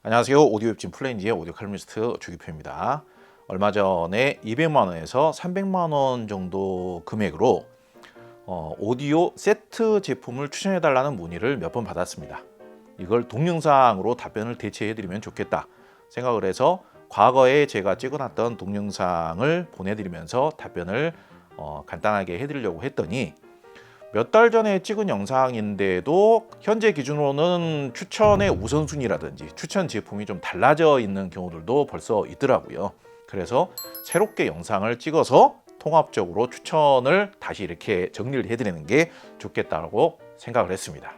안녕하세요. 오디오 웹진 플레인지의 오디오 칼럼니스트 주기표입니다. 얼마 전에 200만 원에서 300만 원 정도 금액으로 오디오 세트 제품을 추천해달라는 문의를 몇 번 받았습니다. 이걸 동영상으로 답변을 대체해드리면 좋겠다 생각을 해서 과거에 제가 찍어놨던 동영상을 보내드리면서 답변을 간단하게 해드리려고 했더니 몇 달 전에 찍은 영상인데도 현재 기준으로는 추천의 우선순위라든지 추천 제품이 좀 달라져 있는 경우들도 벌써 있더라고요. 그래서 새롭게 영상을 찍어서 통합적으로 추천을 다시 이렇게 정리를 해드리는 게 좋겠다고 생각을 했습니다.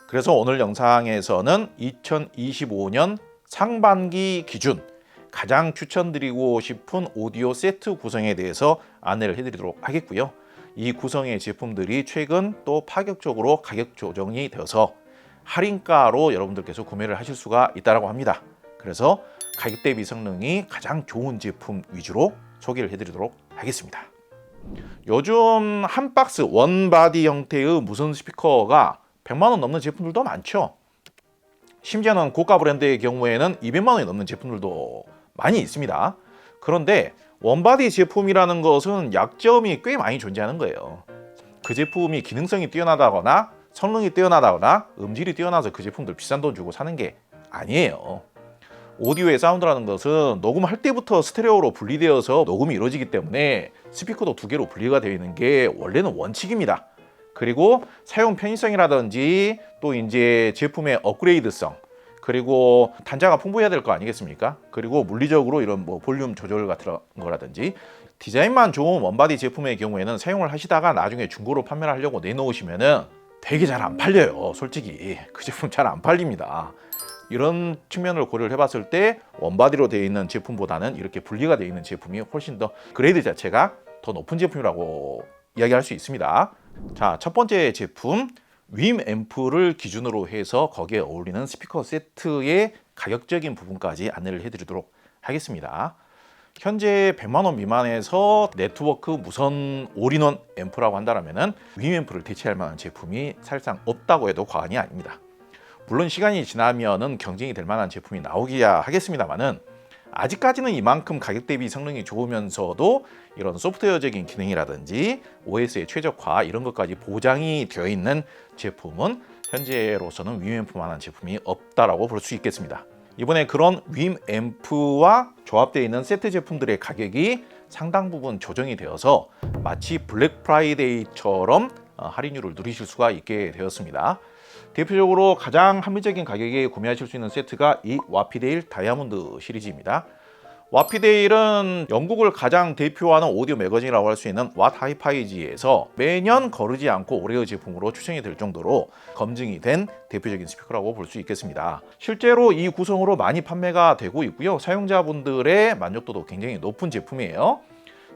그래서 오늘 영상에서는 2025년 상반기 기준 가장 추천드리고 싶은 오디오 세트 구성에 대해서 안내를 해드리도록 하겠고요. 이 구성의 제품들이 최근 또 파격적으로 가격 조정이 되어서 할인가로 여러분들께서 구매를 하실 수가 있다고 합니다. 그래서 가격 대비 성능이 가장 좋은 제품 위주로 소개를 해드리도록 하겠습니다. 요즘 한 박스 원바디 형태의 무선 스피커가 100만 원 넘는 제품들도 많죠. 심지어는 고가 브랜드의 경우에는 200만 원이 넘는 제품들도 많이 있습니다. 그런데 원바디 제품이라는 것은 약점이 꽤 많이 존재하는 거예요. 그 제품이 기능성이 뛰어나다거나 성능이 뛰어나다거나 음질이 뛰어나서 그 제품들 비싼 돈 주고 사는 게 아니에요. 오디오의 사운드라는 것은 녹음할 때부터 스테레오로 분리되어서 녹음이 이루어지기 때문에 스피커도 두 개로 분리가 되어 있는 게 원래는 원칙입니다. 그리고 사용 편의성이라든지 또 이제 제품의 업그레이드성, 그리고 단자가 풍부해야 될 거 아니겠습니까? 그리고 물리적으로 이런 볼륨 조절 같은 거라든지 디자인만 좋은 원바디 제품의 경우에는 사용을 하시다가 나중에 중고로 판매를 하려고 내놓으시면은 되게 잘 안 팔려요. 솔직히 그 제품 잘 안 팔립니다. 이런 측면을 고려를 해봤을 때 원바디로 되어 있는 제품보다는 이렇게 분리가 되어 있는 제품이 훨씬 더 그레이드 자체가 더 높은 제품이라고 이야기할 수 있습니다. 자, 첫 번째 제품 윈 앰프를 기준으로 해서 거기에 어울리는 스피커 세트의 가격적인 부분까지 안내를 해드리도록 하겠습니다. 현재 100만 원 미만에서 네트워크 무선 올인원 앰프라고 한다면 윈 앰프를 대체할 만한 제품이 사실상 없다고 해도 과언이 아닙니다. 물론 시간이 지나면은 경쟁이 될 만한 제품이 나오기야 하겠습니다만은 아직까지는 이만큼 가격 대비 성능이 좋으면서도 이런 소프트웨어적인 기능이라든지 OS의 최적화 이런 것까지 보장이 되어 있는 제품은 현재로서는 윈 앰프만한 제품이 없다라고 볼 수 있겠습니다. 이번에 그런 윈 앰프와 조합되어 있는 세트 제품들의 가격이 상당 부분 조정이 되어서 마치 블랙 프라이데이처럼 할인율을 누리실 수가 있게 되었습니다. 대표적으로 가장 합리적인 가격에 구매하실 수 있는 세트가 이 와피데일 다이아몬드 시리즈입니다. 와피데일은 영국을 가장 대표하는 오디오 매거진이라고 할 수 있는 왓 하이파이지에서 매년 거르지 않고 올해의 제품으로 추천이 될 정도로 검증이 된 대표적인 스피커라고 볼 수 있겠습니다. 실제로 이 구성으로 많이 판매가 되고 있고요. 사용자분들의 만족도도 굉장히 높은 제품이에요.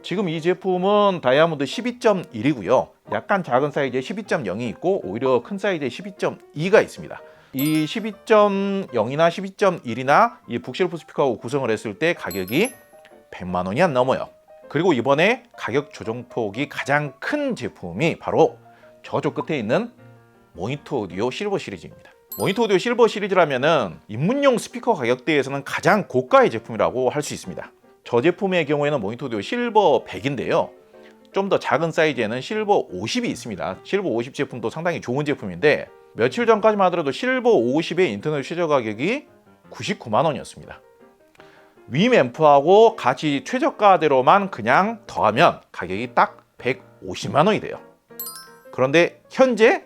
지금 이 제품은 다이아몬드 12.1이고요. 약간 작은 사이즈의 12.0이 있고 오히려 큰 사이즈의 12.2가 있습니다. 이 12.0이나 12.1이나 이 북쉘프 스피커하고 구성을 했을 때 가격이 100만 원이 안 넘어요. 그리고 이번에 가격 조정폭이 가장 큰 제품이 바로 저쪽 끝에 있는 모니터 오디오 실버 시리즈입니다. 모니터 오디오 실버 시리즈라면은 입문용 스피커 가격대에서는 가장 고가의 제품이라고 할 수 있습니다. 저 제품의 경우에는 모니터 오디오 실버 100인데요. 좀 더 작은 사이즈에는 실버 50이 있습니다. 실버 50 제품도 상당히 좋은 제품인데 며칠 전까지만 하더라도 실버 50의 인터넷 최저 가격이 99만 원이었습니다. 윈 앰프하고 같이 최저가대로만 그냥 더하면 가격이 딱 150만 원이 돼요. 그런데 현재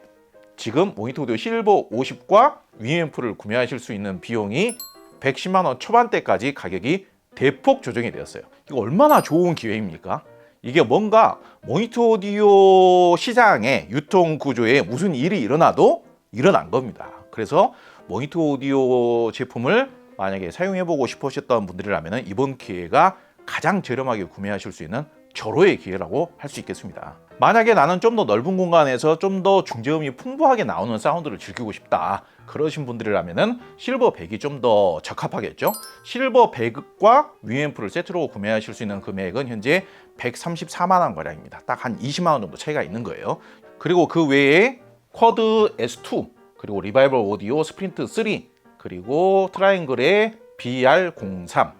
지금 모니터 오디오 실버 50과 윈 앰프를 구매하실 수 있는 비용이 110만 원 초반대까지 가격이 대폭 조정이 되었어요. 이거 얼마나 좋은 기회입니까? 이게 뭔가 모니터 오디오 시장의 유통 구조에 무슨 일이 일어나도 일어난 겁니다. 그래서 모니터 오디오 제품을 만약에 사용해보고 싶으셨던 분들이라면 이번 기회가 가장 저렴하게 구매하실 수 있는 절호의 기회라고 할 수 있겠습니다. 만약에 나는 좀 더 넓은 공간에서 좀 더 중저음이 풍부하게 나오는 사운드를 즐기고 싶다 그러신 분들이라면 실버 100이 좀 더 적합하겠죠. 실버 100과 윈앰프를 세트로 구매하실 수 있는 금액은 현재 134만 원 가량입니다. 딱 한 20만 원 정도 차이가 있는 거예요. 그리고 그 외에 쿼드 S2 그리고 리바이벌 오디오 스프린트 3 그리고 트라이앵글의 BR03.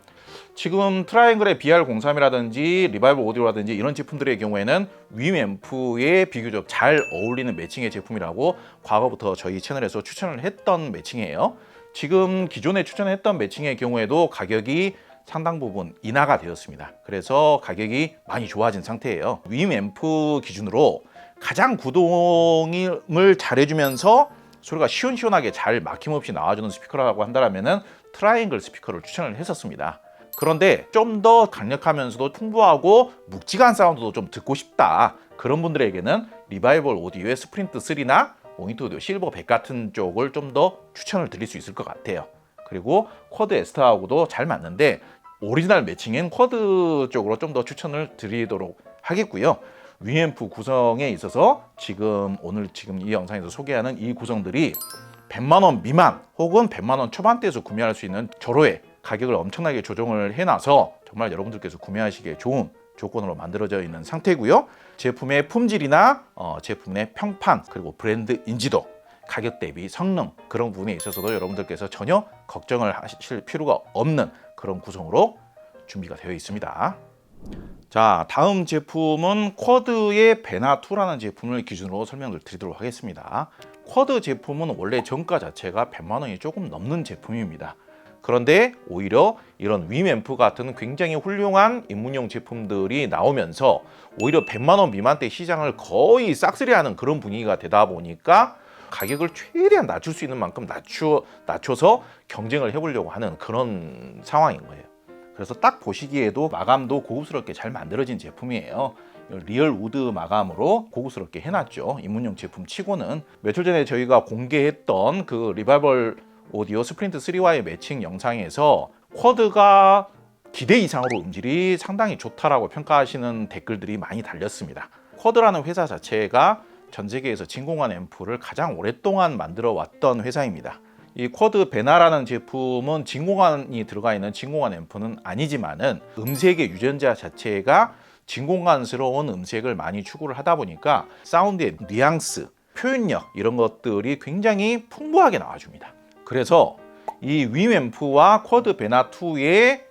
지금 트라이앵글의 BR03이라든지 리바이벌 오디오라든지 이런 제품들의 경우에는 윈 앰프에 비교적 잘 어울리는 매칭의 제품이라고 과거부터 저희 채널에서 추천을 했던 매칭이에요. 지금 기존에 추천했던 매칭의 경우에도 가격이 상당 부분 인하가 되었습니다. 그래서 가격이 많이 좋아진 상태예요. 윈 앰프 기준으로 가장 구동을 잘해주면서 소리가 시원시원하게 잘 막힘없이 나와주는 스피커라고 한다면 트라이앵글 스피커를 추천을 했었습니다. 그런데 좀 더 강력하면서도 풍부하고 묵직한 사운드도 좀 듣고 싶다, 그런 분들에게는 리바이벌 오디오의 스프린트 3나 모니터 오디오 실버 100 같은 쪽을 좀 더 추천을 드릴 수 있을 것 같아요. 그리고 쿼드 에스트하고도 잘 맞는데 오리지널 매칭인 쿼드 쪽으로 좀 더 추천을 드리도록 하겠고요. 윈앰프 구성에 있어서 오늘 이 영상에서 소개하는 이 구성들이 100만 원 미만 혹은 100만 원 초반대에서 구매할 수 있는 저로에 가격을 엄청나게 조정을 해놔서 정말 여러분들께서 구매하시기에 좋은 조건으로 만들어져 있는 상태고요. 제품의 품질이나 제품의 평판, 그리고 브랜드 인지도, 가격 대비 성능, 그런 부분에 있어서도 여러분들께서 전혀 걱정을 하실 필요가 없는 그런 구성으로 준비가 되어 있습니다. 자, 다음 제품은 쿼드의 베나2라는 제품을 기준으로 설명을 드리도록 하겠습니다. 쿼드 제품은 원래 정가 자체가 100만 원이 조금 넘는 제품입니다. 그런데 오히려 이런 윈 앰프 같은 굉장히 훌륭한 입문용 제품들이 나오면서 오히려 100만 원 미만대 시장을 거의 싹쓸이하는 그런 분위기가 되다 보니까 가격을 최대한 낮출 수 있는 만큼 낮춰서 경쟁을 해보려고 하는 그런 상황인 거예요. 그래서 딱 보시기에도 마감도 고급스럽게 잘 만들어진 제품이에요. 리얼 우드 마감으로 고급스럽게 해놨죠. 입문용 제품 치고는. 며칠 전에 저희가 공개했던 그 리바이벌 오디오 스프린트 3와의 매칭 영상에서 쿼드가 기대 이상으로 음질이 상당히 좋다라고 평가하시는 댓글들이 많이 달렸습니다. 쿼드라는 회사 자체가 전 세계에서 진공관 앰프를 가장 오랫동안 만들어 왔던 회사입니다. 이 쿼드 베나라는 제품은 진공관이 들어가 있는 진공관 앰프는 아니지만은 음색의 유전자 자체가 진공관스러운 음색을 많이 추구를 하다 보니까 사운드의 뉘앙스, 표현력, 이런 것들이 굉장히 풍부하게 나와줍니다. 그래서 이 윈 앰프와 쿼드 베나2의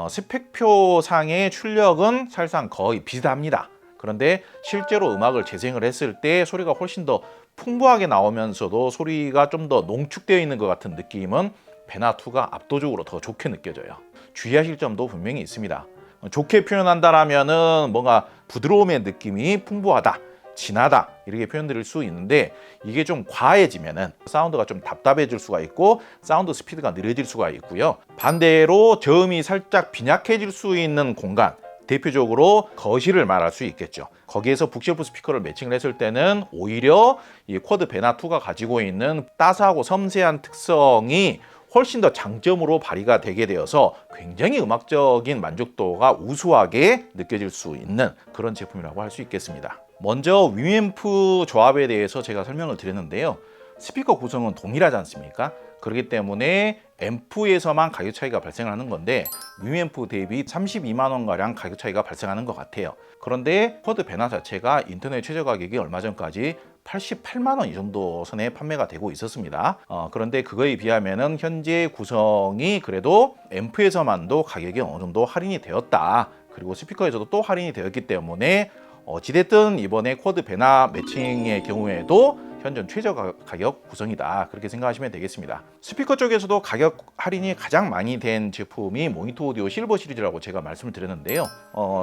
스펙표상의 출력은 사실상 거의 비슷합니다. 그런데 실제로 음악을 재생을 했을 때 소리가 훨씬 더 풍부하게 나오면서도 소리가 좀 더 농축되어 있는 것 같은 느낌은 베나2가 압도적으로 더 좋게 느껴져요. 주의하실 점도 분명히 있습니다. 좋게 표현한다라면은 뭔가 부드러움의 느낌이 풍부하다, 진하다, 이렇게 표현드릴 수 있는데 이게 좀 과해지면은 사운드가 좀 답답해질 수가 있고 사운드 스피드가 느려질 수가 있고요. 반대로 저음이 살짝 빈약해질 수 있는 공간, 대표적으로 거실을 말할 수 있겠죠. 거기에서 북쉘프 스피커를 매칭을 했을 때는 오히려 이 쿼드 베나2가 가지고 있는 따스하고 섬세한 특성이 훨씬 더 장점으로 발휘가 되게 되어서 굉장히 음악적인 만족도가 우수하게 느껴질 수 있는 그런 제품이라고 할 수 있겠습니다. 먼저 윈 앰프 조합에 대해서 제가 설명을 드렸는데요. 스피커 구성은 동일하지 않습니까? 그렇기 때문에 앰프에서만 가격 차이가 발생하는 건데 윈 앰프 대비 32만 원가량 가격 차이가 발생하는 것 같아요. 그런데 쿼드 베나 자체가 인터넷 최저 가격이 얼마 전까지 88만 원 이 정도 선에 판매가 되고 있었습니다. 그런데 그거에 비하면은 현재 구성이 그래도 앰프에서만도 가격이 어느 정도 할인이 되었다. 그리고 스피커에서도 또 할인이 되었기 때문에 어찌됐든 이번에 쿼드 베나 매칭의 경우에도 현존 최저 가격 구성이다, 그렇게 생각하시면 되겠습니다. 스피커 쪽에서도 가격 할인이 가장 많이 된 제품이 모니터 오디오 실버 시리즈라고 제가 말씀을 드렸는데요.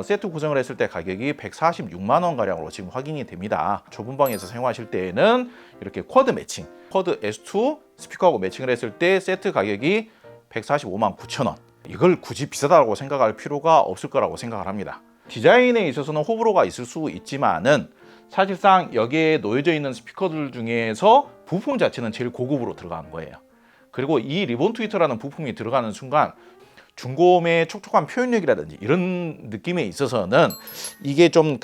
세트 구성을 했을 때 가격이 146만 원 가량으로 지금 확인이 됩니다. 좁은 방에서 사용하실 때에는 이렇게 쿼드 매칭, 쿼드 S2 스피커하고 매칭을 했을 때 세트 가격이 145만 9천 원. 이걸 굳이 비싸다고 생각할 필요가 없을 거라고 생각을 합니다. 디자인에 있어서는 호불호가 있을 수 있지만은 사실상 여기에 놓여져 있는 스피커들 중에서 부품 자체는 제일 고급으로 들어간 거예요. 그리고 이 리본 트위터라는 부품이 들어가는 순간 중고음의 촉촉한 표현력이라든지 이런 느낌에 있어서는 이게 좀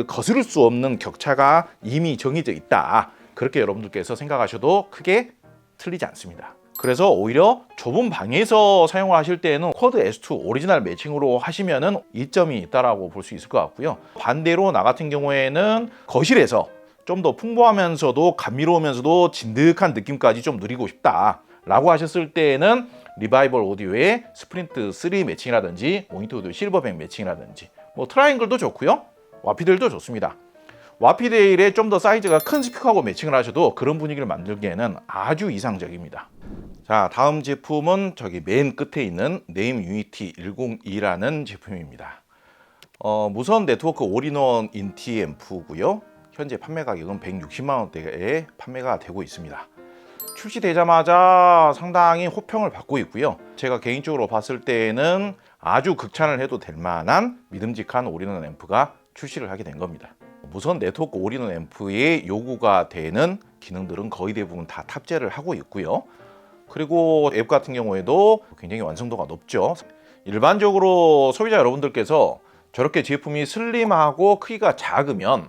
거스를 수 없는 격차가 이미 정해져 있다, 그렇게 여러분들께서 생각하셔도 크게 틀리지 않습니다. 그래서 오히려 좁은 방에서 사용을 하실 때에는 쿼드 S2 오리지널 매칭으로 하시면은 이점이 있다라고 볼 수 있을 것 같고요. 반대로 나 같은 경우에는 거실에서 좀 더 풍부하면서도 감미로우면서도 진득한 느낌까지 좀 누리고 싶다 라고 하셨을 때에는 리바이벌 오디오의 스프린트 3 매칭이라든지 모니터 오디오 실버백 매칭이라든지 뭐 트라이앵글도 좋고요. 와피데일도 좋습니다. 와피데일에 좀 더 사이즈가 큰 스피커하고 매칭을 하셔도 그런 분위기를 만들기에는 아주 이상적입니다. 자, 다음 제품은 저기 맨 끝에 있는 네임 유니티 102라는 제품입니다. 무선 네트워크 올인원 인티 앰프고요. 현재 판매 가격은 160만 원대에 판매가 되고 있습니다. 출시되자마자 상당히 호평을 받고 있고요. 제가 개인적으로 봤을 때에는 아주 극찬을 해도 될 만한 믿음직한 올인원 앰프가 출시를 하게 된 겁니다. 무선 네트워크 올인원 앰프에 요구가 되는 기능들은 거의 대부분 다 탑재를 하고 있고요. 그리고 앱 같은 경우에도 굉장히 완성도가 높죠. 일반적으로 소비자 여러분들께서 저렇게 제품이 슬림하고 크기가 작으면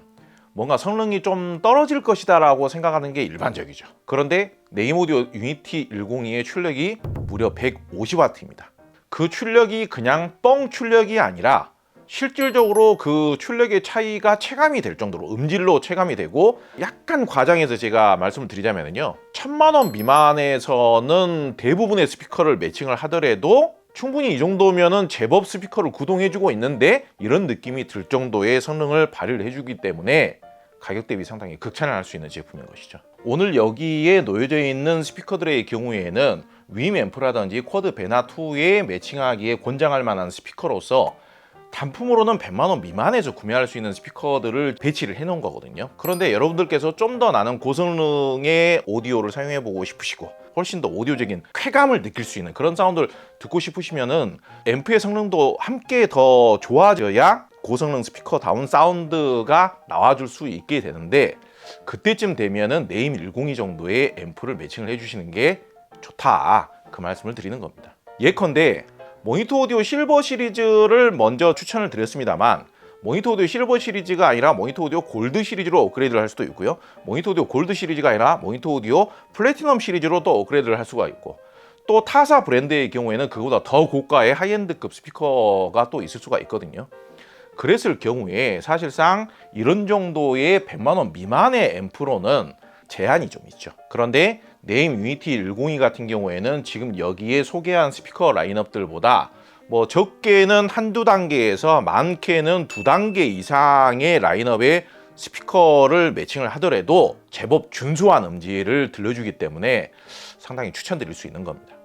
뭔가 성능이 좀 떨어질 것이다 라고 생각하는 게 일반적이죠. 그런데 네임오디오 유니티 102의 출력이 무려 150W입니다. 그 출력이 그냥 뻥 출력이 아니라 실질적으로 그 출력의 차이가 체감이 될 정도로 음질로 체감이 되고, 약간 과장해서 제가 말씀을 드리자면요, 1000만 원 미만에서는 대부분의 스피커를 매칭을 하더라도 충분히 이 정도면은 제법 스피커를 구동해주고 있는데 이런 느낌이 들 정도의 성능을 발휘를 해주기 때문에 가격 대비 상당히 극찬을 할 수 있는 제품인 것이죠. 오늘 여기에 놓여져 있는 스피커들의 경우에는 윈 앰프라든지 쿼드 베나2에 매칭하기에 권장할 만한 스피커로서 단품으로는 100만 원 미만에서 구매할 수 있는 스피커들을 배치를 해 놓은 거거든요. 그런데 여러분들께서 좀 더 나는 고성능의 오디오를 사용해 보고 싶으시고 훨씬 더 오디오적인 쾌감을 느낄 수 있는 그런 사운드를 듣고 싶으시면은 앰프의 성능도 함께 더 좋아져야 고성능 스피커다운 사운드가 나와줄 수 있게 되는데, 그때쯤 되면은 네임 102 정도의 앰프를 매칭을 해주시는 게 좋다, 그 말씀을 드리는 겁니다. 예컨대 모니터 오디오 실버 시리즈를 먼저 추천을 드렸습니다만, 모니터 오디오 실버 시리즈가 아니라 모니터 오디오 골드 시리즈로 업그레이드를 할 수도 있고요, 모니터 오디오 골드 시리즈가 아니라 모니터 오디오 플래티넘 시리즈로 또 업그레이드를 할 수가 있고, 또 타사 브랜드의 경우에는 그보다 더 고가의 하이엔드급 스피커가 또 있을 수가 있거든요. 그랬을 경우에 사실상 이런 정도의 100만 원 미만의 앰프로는 제한이 좀 있죠. 그런데 네임 유니티 102 같은 경우에는 지금 여기에 소개한 스피커 라인업들보다 뭐 적게는 한두 단계에서 많게는 두 단계 이상의 라인업의 스피커를 매칭을 하더라도 제법 준수한 음질을 들려주기 때문에 상당히 추천드릴 수 있는 겁니다.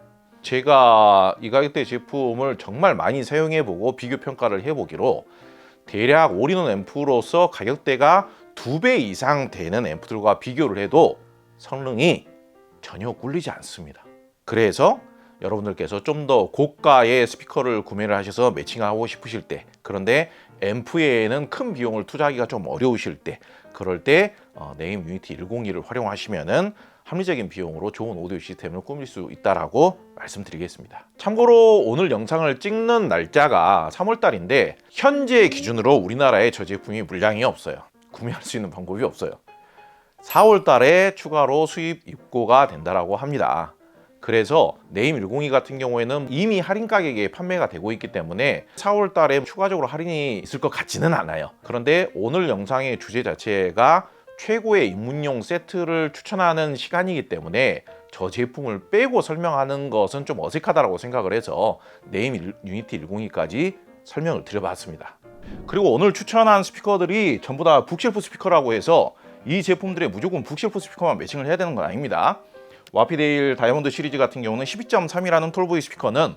제가 이 가격대 제품을 정말 많이 사용해보고 비교 평가를 해보기로 대략 올인원 앰프로서 가격대가 2배 이상 되는 앰프들과 비교를 해도 성능이 전혀 꿀리지 않습니다. 그래서 여러분들께서 좀 더 고가의 스피커를 구매를 하셔서 매칭하고 싶으실 때, 그런데 앰프에는 큰 비용을 투자하기가 좀 어려우실 때, 그럴 때 네임 유니티 102를 활용하시면은 합리적인 비용으로 좋은 오디오 시스템을 꾸밀 수 있다라고 말씀드리겠습니다. 참고로 오늘 영상을 찍는 날짜가 3월달인데 현재 기준으로 우리나라에 저 제품이 물량이 없어요. 구매할 수 있는 방법이 없어요. 4월달에 추가로 수입 입고가 된다라고 합니다. 그래서 네임 102 같은 경우에는 이미 할인 가격에 판매가 되고 있기 때문에 4월 달에 추가적으로 할인이 있을 것 같지는 않아요. 그런데 오늘 영상의 주제 자체가 최고의 입문용 세트를 추천하는 시간이기 때문에 저 제품을 빼고 설명하는 것은 좀 어색하다고 생각을 해서 네임 유니티 102까지 설명을 드려봤습니다. 그리고 오늘 추천한 스피커들이 전부 다 북쉘프 스피커라고 해서 이 제품들에 무조건 북쉘프 스피커만 매칭을 해야 되는 건 아닙니다. 와피데일 다이아몬드 시리즈 같은 경우는 12.3이라는 톨보이 스피커는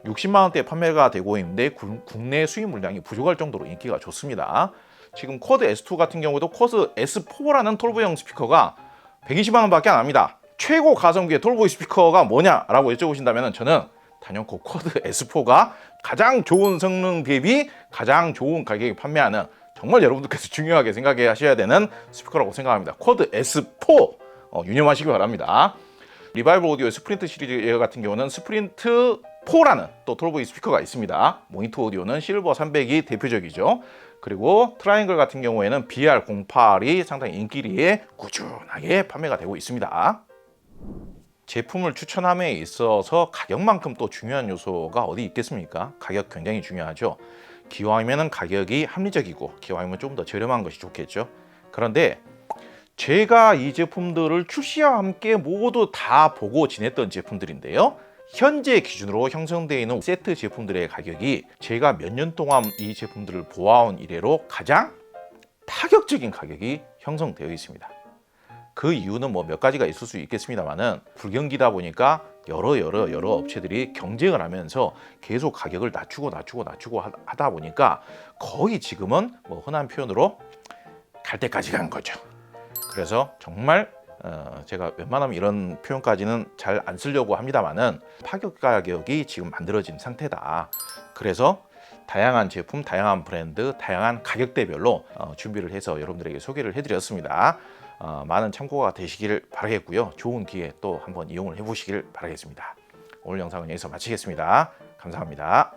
60만 원대에 판매가 되고 있는데 국내 수입 물량이 부족할 정도로 인기가 좋습니다. 지금 쿼드 S2 같은 경우도 쿼드 S4라는 톨보이형 스피커가 120만 원밖에 안 합니다. 최고 가성비의 톨보이 스피커가 뭐냐라고 여쭤보신다면 저는 단연코 쿼드 S4가 가장 좋은 성능 대비 가장 좋은 가격에 판매하는, 정말 여러분들께서 중요하게 생각해 하셔야 되는 스피커라고 생각합니다. 쿼드 S4 유념하시기 바랍니다. 리바이벌 오디오의 스프린트 시리즈 같은 경우는 스프린트 4라는 또 톨보이 스피커가 있습니다. 모니터 오디오는 실버 300이 대표적이죠. 그리고 트라이앵글 같은 경우에는 BR08이 상당히 인기리에 꾸준하게 판매가 되고 있습니다. 제품을 추천함에 있어서 가격만큼 또 중요한 요소가 어디 있겠습니까? 가격 굉장히 중요하죠. 기왕이면 가격이 합리적이고 기왕이면 좀 더 저렴한 것이 좋겠죠. 그런데 제가 이 제품들을 출시와 함께 모두 다 보고 지냈던 제품들인데요. 현재 기준으로 형성되어 있는 세트 제품들의 가격이 제가 몇 년 동안 이 제품들을 보아온 이래로 가장 파격적인 가격이 형성되어 있습니다. 그 이유는 뭐 몇 가지가 있을 수 있겠습니다만은 불경기다 보니까 여러 업체들이 경쟁을 하면서 계속 가격을 낮추고 하다 보니까 거의 지금은 뭐 흔한 표현으로 갈 때까지 간 거죠. 그래서 정말 제가 웬만하면 이런 표현까지는 잘 안 쓰려고 합니다만은 파격 가격이 지금 만들어진 상태다. 그래서 다양한 제품, 다양한 브랜드, 다양한 가격대별로 준비를 해서 여러분들에게 소개를 해드렸습니다. 많은 참고가 되시길 바라겠고요. 좋은 기회 또 한번 이용을 해보시길 바라겠습니다. 오늘 영상은 여기서 마치겠습니다. 감사합니다.